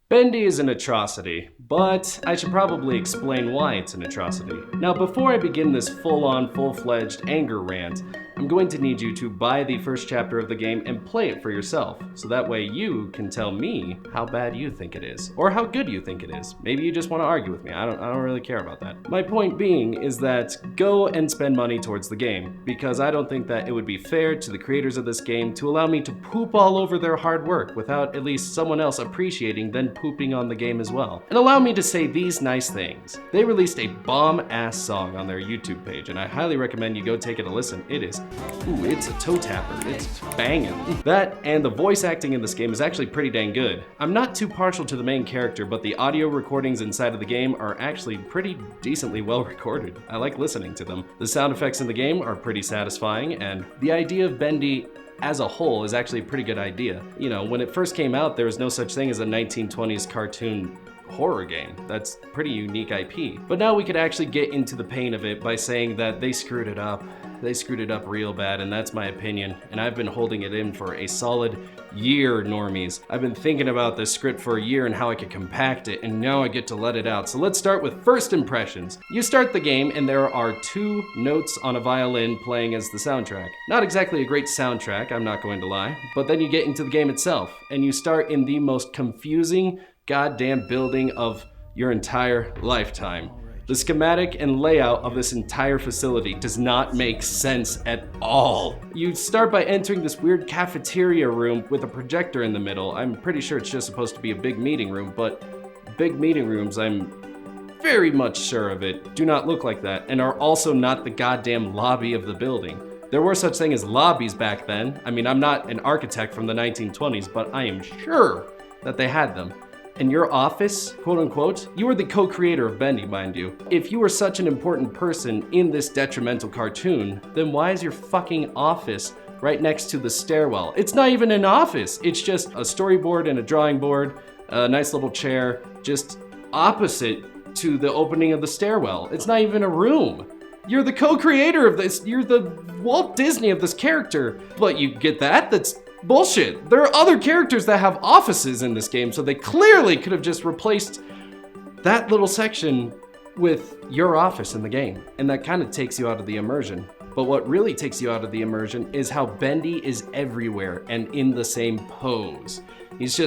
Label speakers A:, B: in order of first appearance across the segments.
A: Bendy is an atrocity, but I should probably explain why it's an atrocity. Now, before I begin this full-on, full-fledged anger rant, I'm going to need you to buy the first chapter of the game and play it for yourself, so that way you can tell me how bad you think it is, or how good you think it is. Maybe you just want to argue with me. I don't really care about that. My point being is that go and spend money towards the game, because I don't think that it would be fair to the creators of this game to allow me to poop all over their hard work without at least someone else appreciating then pooping on the game as well. And allow me to say these nice things. They released a bomb-ass song on their YouTube page, and I highly recommend you go take it a listen. It's a toe tapper. It's banging. That and the voice acting in this game is actually pretty dang good. I'm not too partial to the main character, but the audio recordings inside of the game are actually pretty decently well recorded. I like listening to them. The sound effects in the game are pretty satisfying, and the idea of Bendy as a whole is actually a pretty good idea. You know, when it first came out, there was no such thing as a 1920s cartoon horror game. That's pretty unique IP. But now we could actually get into the pain of it by saying that they screwed it up. They screwed it up real bad, and that's my opinion. And I've been holding it in for a solid year, normies. I've been thinking about this script for a year and how I could compact it, and now I get to let it out. So let's start with first impressions. You start the game and there are 2 notes on a violin playing as the soundtrack. Not exactly a great soundtrack, I'm not going to lie, but then you get into the game itself, and you start in the most confusing goddamn building of your entire lifetime. The schematic and layout of this entire facility does not make sense at all. You start by entering this weird cafeteria room with a projector in the middle. I'm pretty sure it's just supposed to be a big meeting room, but big meeting rooms, I'm very much sure of it, do not look like that, and are also not the goddamn lobby of the building. There were such things as lobbies back then. I mean, I'm not an architect from the 1920s, but I am sure that they had them. And your office, quote unquote, you were the co-creator of Bendy, mind you. If you were such an important person in this detrimental cartoon, then why is your fucking office right next to the stairwell? It's not even an office. It's just a storyboard and a drawing board, a nice little chair, just opposite to the opening of the stairwell. It's not even a room. You're the co-creator of this. You're the Walt Disney of this character. But you get that? That's bullshit. There are other characters that have offices in this game, so they clearly could have just replaced that little section with your office in the game. And that kind of takes you out of the immersion. But what really takes you out of the immersion is how Bendy is everywhere and in the same pose. He's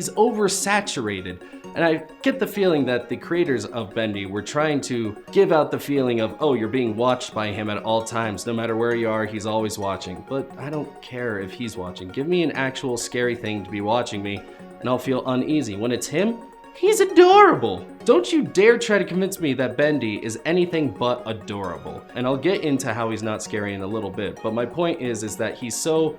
A: oversaturated. And I get the feeling that the creators of Bendy were trying to give out the feeling of, oh, you're being watched by him at all times. No matter where you are, he's always watching. But I don't care if he's watching. Give me an actual scary thing to be watching me, and I'll feel uneasy. When it's him, he's adorable. Don't you dare try to convince me that Bendy is anything but adorable. And I'll get into how he's not scary in a little bit. But my point is that he's so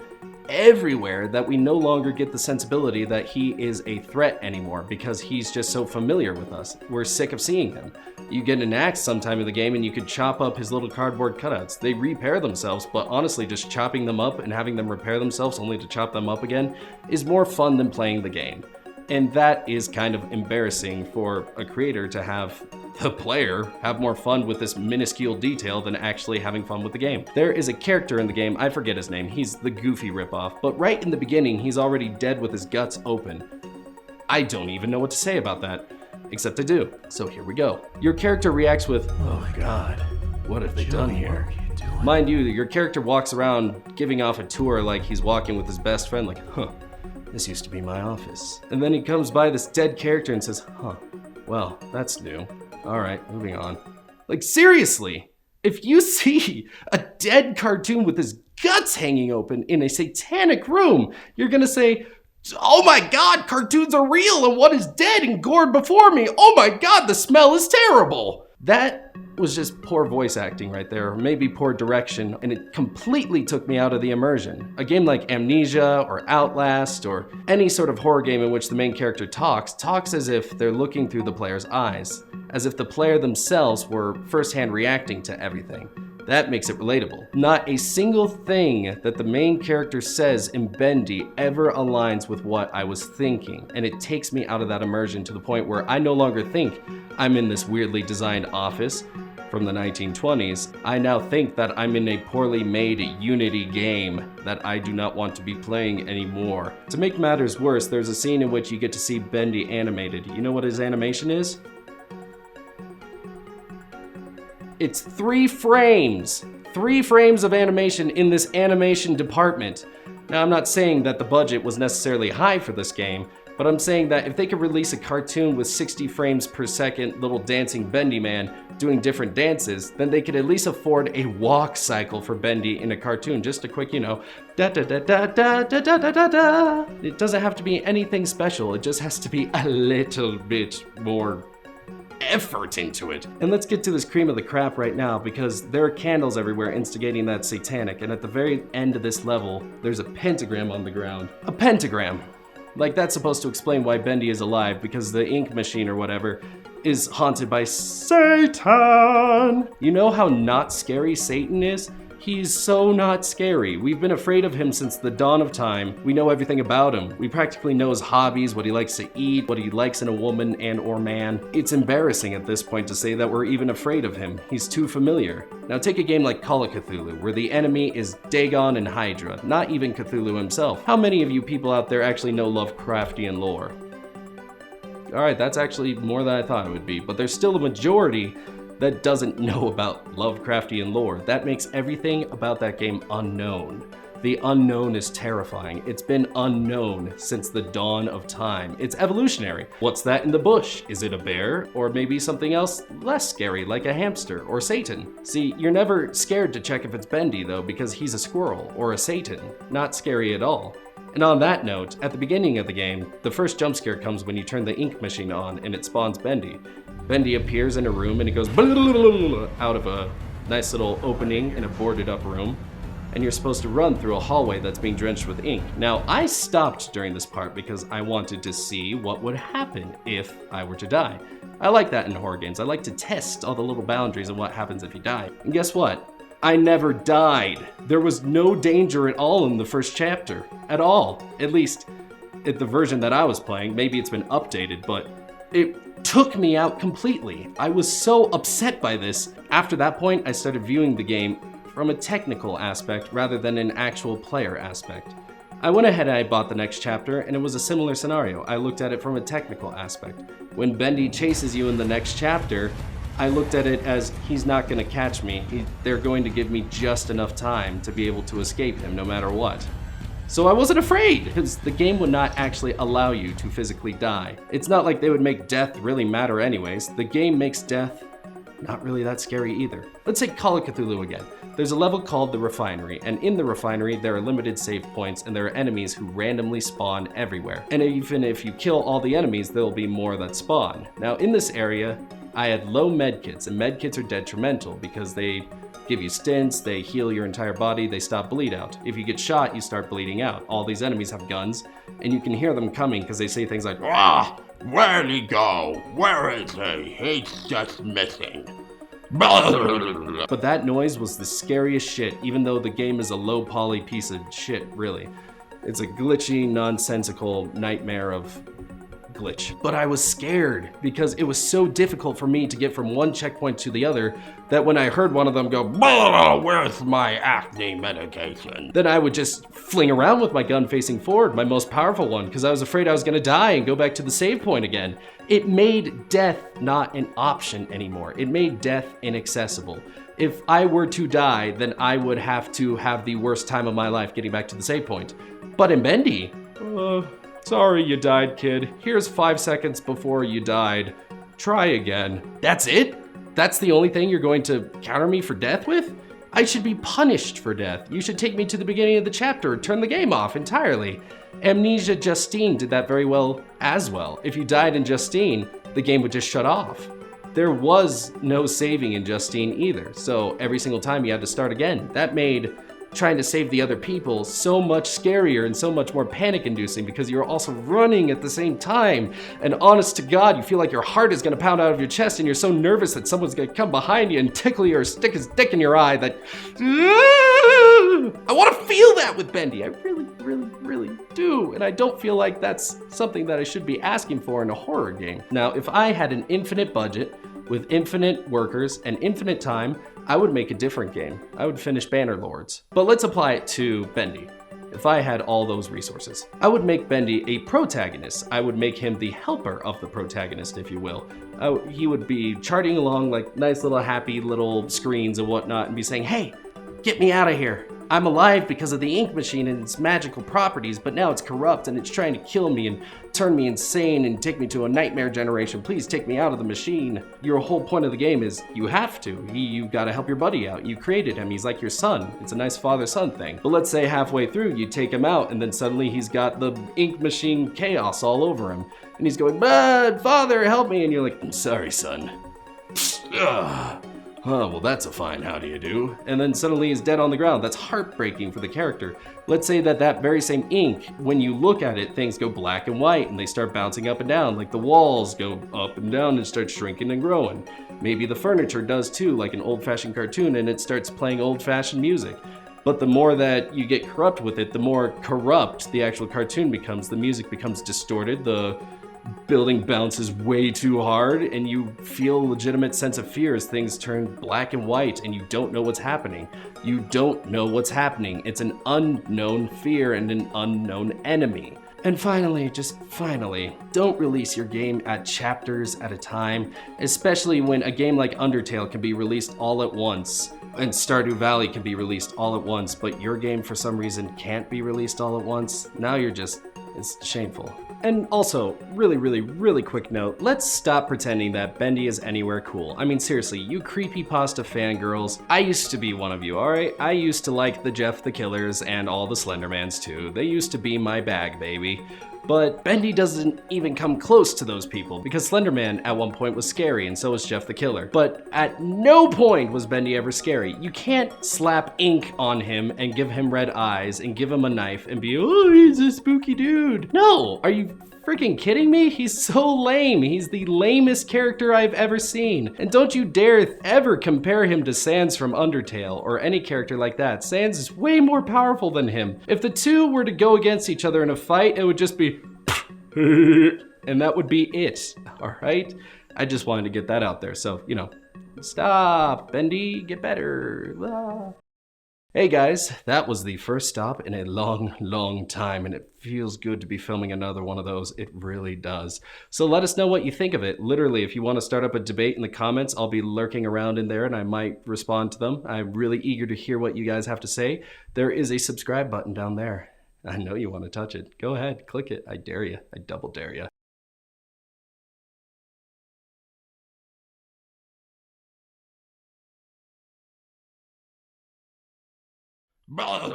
A: everywhere that we no longer get the sensibility that he is a threat anymore because he's just so familiar with us. We're sick of seeing him. You get an axe sometime in the game and you could chop up his little cardboard cutouts. They repair themselves, but honestly just chopping them up and having them repair themselves only to chop them up again is more fun than playing the game. And that is kind of embarrassing for a creator to have the player have more fun with this minuscule detail than actually having fun with the game. There is a character in the game, I forget his name, he's the Goofy ripoff, but right in the beginning, he's already dead with his guts open. I don't even know what to say about that, except I do. So here we go. Your character reacts with, oh my God, what have they done here? Mind you, your character walks around giving off a tour like he's walking with his best friend, like, huh. This used to be my office. And then he comes by this dead character and says, huh, well, that's new. All right, moving on. Like, seriously, if you see a dead cartoon with his guts hanging open in a satanic room, you're gonna say, oh my God, cartoons are real and what is dead and gored before me? Oh my God, the smell is terrible. That was just poor voice acting right there, or maybe poor direction, and it completely took me out of the immersion. A game like Amnesia or Outlast or any sort of horror game in which the main character talks as if they're looking through the player's eyes, as if the player themselves were firsthand reacting to everything. That makes it relatable. Not a single thing that the main character says in Bendy ever aligns with what I was thinking, and it takes me out of that immersion to the point where I no longer think I'm in this weirdly designed office. from the 1920s, I now think that I'm in a poorly made Unity game that I do not want to be playing anymore. To make matters worse, there's a scene in which you get to see Bendy animated. You know what his animation is? It's 3 frames! 3 frames of animation in this animation department. Now, I'm not saying that the budget was necessarily high for this game, but I'm saying that if they could release a cartoon with 60 frames per second little dancing Bendy man doing different dances, then they could at least afford a walk cycle for Bendy in a cartoon. Just a quick, da da da da da da da da da. It doesn't have to be anything special, it just has to be a little bit more effort into it. And let's get to this cream of the crap right now, because there are candles everywhere instigating that satanic, and at the very end of this level, there's a pentagram on the ground. A pentagram! Like that's supposed to explain why Bendy is alive, because the ink machine or whatever is haunted by Satan! You know how not scary Satan is? He's so not scary. We've been afraid of him since the dawn of time. We know everything about him. We practically know his hobbies, what he likes to eat, what he likes in a woman and or man. It's embarrassing at this point to say that we're even afraid of him. He's too familiar. Now take a game like Call of Cthulhu, where the enemy is Dagon and Hydra, not even Cthulhu himself. How many of you people out there actually know Lovecraftian lore? Alright, that's actually more than I thought it would be, but there's still a majority that doesn't know about Lovecraftian lore. That makes everything about that game unknown. The unknown is terrifying. It's been unknown since the dawn of time. It's evolutionary. What's that in the bush? Is it a bear? Or maybe something else less scary, like a hamster or Satan? See, you're never scared to check if it's Bendy though, because he's a squirrel or a Satan. Not scary at all. And on that note, at the beginning of the game, the first jump scare comes when you turn the ink machine on and it spawns Bendy. Bendy appears in a room and it goes out of a nice little opening in a boarded up room, and you're supposed to run through a hallway that's being drenched with ink. Now, I stopped during this part because I wanted to see what would happen if I were to die. I like that in horror games. I like to test all the little boundaries and what happens if you die. And guess what? I never died. There was no danger at all in the first chapter. At all. At least, at the version that I was playing. Maybe it's been updated, but it took me out completely. I was so upset by this. After that point, I started viewing the game from a technical aspect rather than an actual player aspect. I went ahead and I bought the next chapter, and it was a similar scenario. I looked at it from a technical aspect. When Bendy chases you in the next chapter, I looked at it as he's not going to catch me. They're going to give me just enough time to be able to escape him no matter what. So I wasn't afraid, because the game would not actually allow you to physically die. It's not like they would make death really matter anyways. The game makes death not really that scary either. Let's take Call of Cthulhu again. There's a level called the Refinery, and in the Refinery there are limited save points and there are enemies who randomly spawn everywhere. And even if you kill all the enemies, there will be more that spawn. Now in this area, I had low medkits, and medkits are detrimental because they give you stints, they heal your entire body, they stop bleed out. If you get shot, you start bleeding out. All these enemies have guns, and you can hear them coming because they say things like,
B: "Ah, where'd he go? Where is he? He's just missing."
A: But that noise was the scariest shit, even though the game is a low poly piece of shit, really. It's a glitchy, nonsensical nightmare of glitch. But I was scared because it was so difficult for me to get from one checkpoint to the other that when I heard one of them go,
B: "Where's my acne medication?"
A: then I would just fling around with my gun facing forward, my most powerful one, because I was afraid I was going to die and go back to the save point again. It made death not an option anymore. It made death inaccessible. If I were to die, then I would have to have the worst time of my life getting back to the save point. But in Bendy, sorry you died, kid. Here's 5 seconds before you died. Try again. That's it? That's the only thing you're going to counter me for death with? I should be punished for death. You should take me to the beginning of the chapter and turn the game off entirely. Amnesia Justine did that very well as well. If you died in Justine, the game would just shut off. There was no saving in Justine either, so every single time you had to start again. That made trying to save the other people so much scarier and so much more panic-inducing because you're also running at the same time. And honest to God, you feel like your heart is gonna pound out of your chest and you're so nervous that someone's gonna come behind you and tickle you or stick his dick in your eye that... I wanna feel that with Bendy. I really do. And I don't feel like that's something that I should be asking for in a horror game. Now, if I had an infinite budget, With infinite workers and infinite time, I would make a different game. I would finish Bannerlords. But let's apply it to Bendy. If I had all those resources, I would make Bendy a protagonist. I would make him the helper of the protagonist, if you will. He would be charting along like nice little happy little screens and whatnot and be saying, "Hey, get me out of here. I'm alive because of the ink machine and its magical properties, but now it's corrupt and it's trying to kill me and turn me insane and take me to a nightmare generation. Please take me out of the machine." Your whole point of the game is you have to. You gotta help your buddy out. You created him. He's like your son. It's a nice father-son thing. But let's say halfway through you take him out and then suddenly he's got the ink machine chaos all over him. And he's going, "But father, help me." And you're like, "I'm sorry, son." Ugh. "Oh, well, that's a fine how do you do." And then suddenly he's dead on the ground. That's heartbreaking for the character. Let's say that very same ink, when you look at it, things go black and white and they start bouncing up and down, like the walls go up and down and start shrinking and growing. Maybe the furniture does too, like an old-fashioned cartoon, and it starts playing old-fashioned music. But the more that you get corrupt with it, the more corrupt the actual cartoon becomes. The music becomes distorted, the building bounces way too hard, and you feel a legitimate sense of fear as things turn black and white and you don't know what's happening. You don't know what's happening. It's an unknown fear and an unknown enemy. And finally, just finally, don't release your game at chapters at a time, especially when a game like Undertale can be released all at once, and Stardew Valley can be released all at once, but your game for some reason can't be released all at once. Now it's shameful. And also, really quick note, let's stop pretending that Bendy is anywhere cool. I mean, seriously, you creepypasta fangirls, I used to be one of you, alright? I used to like the Jeff the Killers and all the Slendermans too. They used to be my bag, baby. But Bendy doesn't even come close to those people, because Slenderman at one point was scary and so was Jeff the Killer. But at no point was Bendy ever scary. You can't slap ink on him and give him red eyes and give him a knife and be, "Oh, he's a spooky dude." No, are you freaking kidding me? He's so lame. He's the lamest character I've ever seen. And don't you dare ever compare him to Sans from Undertale or any character like that. Sans is way more powerful than him. If the two were to go against each other in a fight, it would just be and that would be it. All right? I just wanted to get that out there. So, stop, Bendy, get better. Ah. Hey guys, that was the first stop in a long time, and it feels good to be filming another one of those. It really does. So let us know what you think of it. Literally, if you want to start up a debate in the comments, I'll be lurking around in there and I might respond to them. I'm really eager to hear what you guys have to say. There is a subscribe button down there. I know you want to touch it. Go ahead, click it. I dare you. I double dare you.
B: Blah.